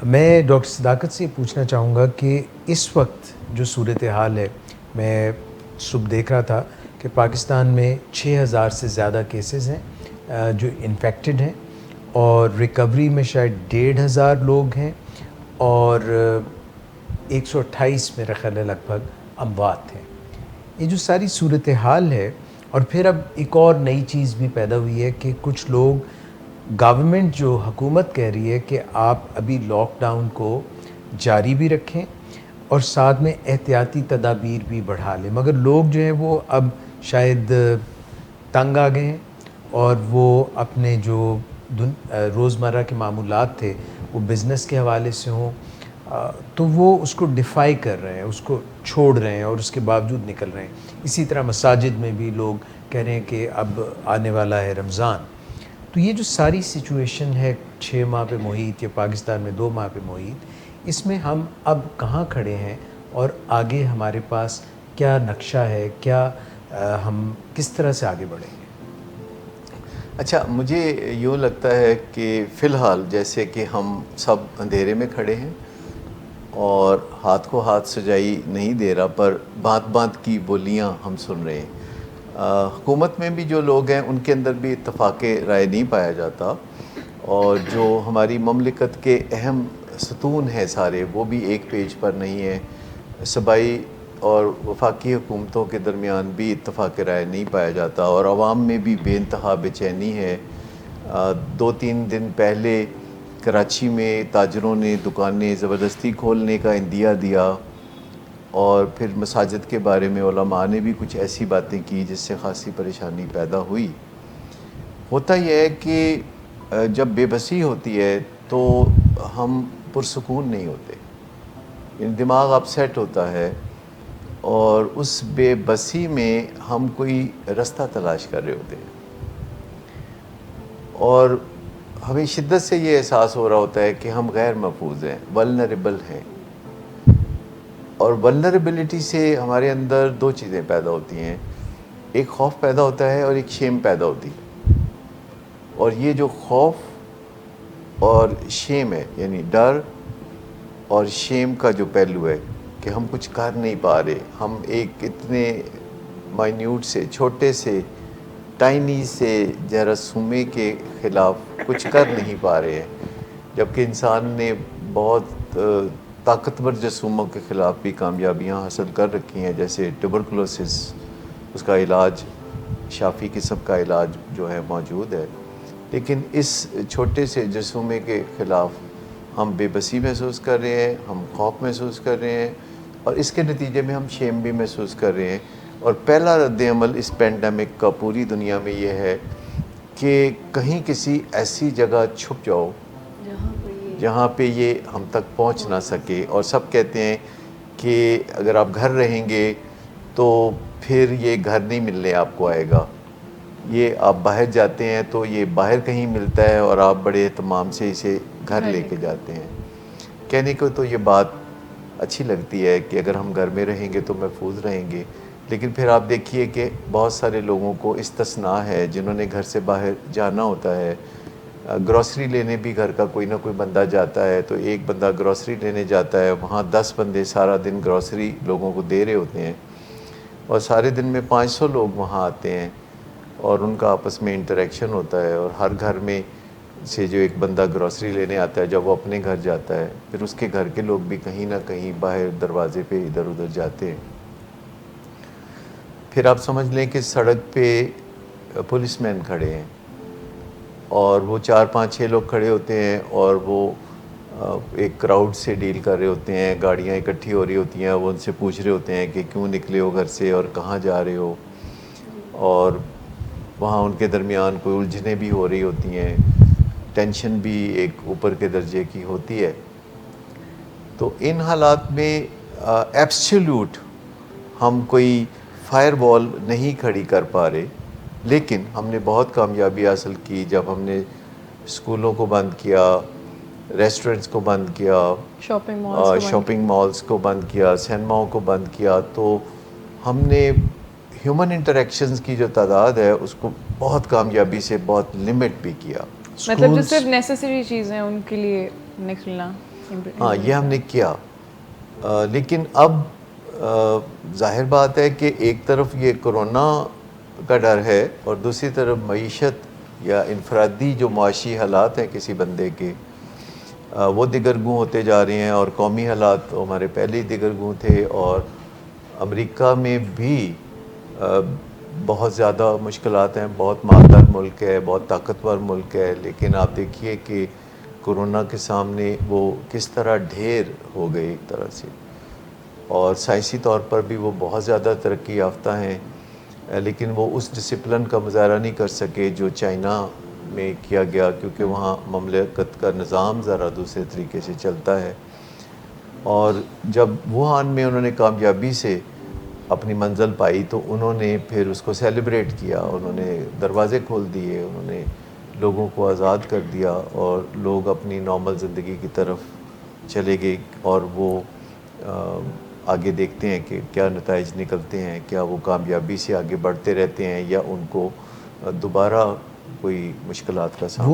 میں ڈاکٹر صداقت سے پوچھنا چاہوں گا کہ اس وقت جو صورتحال ہے، میں صبح دیکھ رہا تھا کہ پاکستان میں 6,000 سے زیادہ کیسز ہیں جو انفیکٹڈ ہیں، اور ریکوری میں شاید 1,500 لوگ ہیں، اور 128 میرا خیال ہے لگ بھگ اموات ہیں۔ یہ جو ساری صورتحال ہے، اور پھر اب ایک اور نئی چیز بھی پیدا ہوئی ہے کہ کچھ لوگ، گورنمنٹ جو حکومت کہہ رہی ہے کہ آپ ابھی لاک ڈاؤن کو جاری بھی رکھیں اور ساتھ میں احتیاطی تدابیر بھی بڑھا لیں، مگر لوگ جو ہیں وہ اب شاید تنگ آ گئے ہیں، اور وہ اپنے جو روزمرہ کے معمولات تھے، وہ بزنس کے حوالے سے ہوں، تو وہ اس کو ڈیفائی کر رہے ہیں، اس کو چھوڑ رہے ہیں اور اس کے باوجود نکل رہے ہیں۔ اسی طرح مساجد میں بھی لوگ کہہ رہے ہیں کہ اب آنے والا ہے رمضان۔ تو یہ جو ساری سچویشن ہے 6 ماہ پہ محیط یا پاکستان میں 2 ماہ پہ محیط، اس میں ہم اب کہاں کھڑے ہیں اور آگے ہمارے پاس کیا نقشہ ہے، کیا ہم کس طرح سے آگے بڑھیں گے؟ اچھا، مجھے یوں لگتا ہے کہ فی الحال جیسے کہ ہم سب اندھیرے میں کھڑے ہیں اور ہاتھ کو ہاتھ سجائی نہیں دے رہا، پر بات بات کی بولیاں ہم سن رہے ہیں۔ حکومت میں بھی جو لوگ ہیں ان کے اندر بھی اتفاق رائے نہیں پایا جاتا، اور جو ہماری مملکت کے اہم ستون ہیں سارے، وہ بھی ایک پیج پر نہیں ہیں۔ صوبائی اور وفاقی حکومتوں کے درمیان بھی اتفاق رائے نہیں پایا جاتا، اور عوام میں بھی بے انتہا بے چینی ہے۔ 2-3 دن پہلے کراچی میں تاجروں نے دکانیں زبردستی کھولنے کا عندیہ دیا، اور پھر مساجد کے بارے میں علماء نے بھی کچھ ایسی باتیں کی جس سے خاصی پریشانی پیدا ہوئی۔ ہوتا یہ ہے کہ جب بے بسی ہوتی ہے تو ہم پرسکون نہیں ہوتے، یعنی دماغ اپسیٹ ہوتا ہے، اور اس بے بسی میں ہم کوئی رستہ تلاش کر رہے ہوتے ہیں، اور ہمیں شدت سے یہ احساس ہو رہا ہوتا ہے کہ ہم غیر محفوظ ہیں، ولنریبل ہیں۔ اور ولنریبلٹی سے ہمارے اندر 2 چیزیں پیدا ہوتی ہیں، ایک خوف پیدا ہوتا ہے اور ایک شیم پیدا ہوتی ہے۔ اور یہ جو خوف اور شیم ہے، یعنی ڈر اور شیم کا جو پہلو ہے کہ ہم کچھ کر نہیں پا رہے، ہم ایک اتنے مائنیوٹ سے، چھوٹے سے، ٹائنی سے جراثومے کے خلاف کچھ کر نہیں پا رہے ہیں، جبکہ انسان نے بہت طاقتور جراثوموں کے خلاف بھی کامیابیاں حاصل کر رکھی ہیں، جیسے ٹیوبرکلوسس، اس کا علاج، شافی قسم کا علاج جو ہے موجود ہے۔ لیکن اس چھوٹے سے جراثومے کے خلاف ہم بے بسی محسوس کر رہے ہیں، ہم خوف محسوس کر رہے ہیں، اور اس کے نتیجے میں ہم شیم بھی محسوس کر رہے ہیں۔ اور پہلا رد عمل اس پینڈیمک کا پوری دنیا میں یہ ہے کہ کہیں کسی ایسی جگہ چھپ جاؤ جہاں پہ یہ ہم تک پہنچ نہ سکے۔ اور سب کہتے ہیں کہ اگر آپ گھر رہیں گے تو پھر یہ گھر نہیں ملنے آپ کو آئے گا، یہ آپ باہر جاتے ہیں تو یہ باہر کہیں ملتا ہے اور آپ بڑے اہتمام سے اسے گھر لے کے جاتے ہیں۔ کہنے کو تو یہ بات اچھی لگتی ہے کہ اگر ہم گھر میں رہیں گے تو محفوظ رہیں گے، لیکن پھر آپ دیکھیے کہ بہت سارے لوگوں کو استثناء ہے جنہوں نے گھر سے باہر جانا ہوتا ہے۔ گروسری لینے بھی گھر کا کوئی نہ کوئی بندہ جاتا ہے، تو ایک بندہ گروسری لینے جاتا ہے، وہاں 10 بندے سارا دن گروسری لوگوں کو دے رہے ہوتے ہیں، اور سارے دن میں 500 لوگ وہاں آتے ہیں، اور ان کا آپس میں انٹریکشن ہوتا ہے، اور ہر گھر میں سے جو ایک بندہ گروسری لینے آتا ہے، جب وہ اپنے گھر جاتا ہے پھر اس کے گھر کے لوگ بھی کہیں نہ کہیں باہر دروازے پہ ادھر ادھر جاتے ہیں۔ پھر آپ سمجھ لیں کہ سڑک پہ پولیس مین کھڑے ہیں، اور وہ 4-5-6 لوگ کھڑے ہوتے ہیں، اور وہ ایک کراؤڈ سے ڈیل کر رہے ہوتے ہیں، گاڑیاں اکٹھی ہو رہی ہوتی ہیں، وہ ان سے پوچھ رہے ہوتے ہیں کہ کیوں نکلے ہو گھر سے اور کہاں جا رہے ہو، اور وہاں ان کے درمیان کوئی الجھنیں بھی ہو رہی ہوتی ہیں، ٹینشن بھی ایک اوپر کے درجے کی ہوتی ہے۔ تو ان حالات میں ایبسلیوٹ ہم کوئی فائر وال نہیں کھڑی کر پا رہے، لیکن ہم نے بہت کامیابی حاصل کی جب ہم نے اسکولوں کو بند کیا، ریسٹورنٹس کو بند کیا، شاپنگ مالز کو بند کیا، سینماؤں کو بند کیا، تو ہم نے ہیومن انٹریکشنز کی جو تعداد ہے اس کو بہت کامیابی سے بہت لمٹ بھی کیا۔ مطلب جو صرف نیسیسری چیزیں ان کے لیے نکلنا۔ ہاں یہ ہم نے کیا، لیکن اب ظاہر بات ہے کہ ایک طرف یہ کرونا کا ڈر ہے اور دوسری طرف معیشت یا انفرادی جو معاشی حالات ہیں کسی بندے کے وہ دگرگوں ہوتے جا رہے ہیں، اور قومی حالات تو ہمارے پہلے ہی دگرگوں تھے، اور امریکہ میں بھی بہت زیادہ مشکلات ہیں، بہت مالدار ملک ہے، بہت طاقتور ملک ہے، لیکن آپ دیکھیے کہ کرونا کے سامنے وہ کس طرح ڈھیر ہو گئے ایک طرح سے، اور سائنسی طور پر بھی وہ بہت زیادہ ترقی یافتہ ہیں، لیکن وہ اس ڈسپلن کا مظاہرہ نہیں کر سکے جو چائنا میں کیا گیا، کیونکہ وہاں مملکت کا نظام ذرا دوسرے طریقے سے چلتا ہے۔ اور جب ووہان میں انہوں نے کامیابی سے اپنی منزل پائی تو انہوں نے پھر اس کو سیلیبریٹ کیا، انہوں نے دروازے کھول دیے، انہوں نے لوگوں کو آزاد کر دیا، اور لوگ اپنی نارمل زندگی کی طرف چلے گئے، اور وہ آگے دیکھتے ہیں کہ کیا نتائج نکلتے ہیں، کیا وہ کامیابی سے آگے بڑھتے رہتے ہیں یا ان کو دوبارہ کوئی مشکلات کا سامنا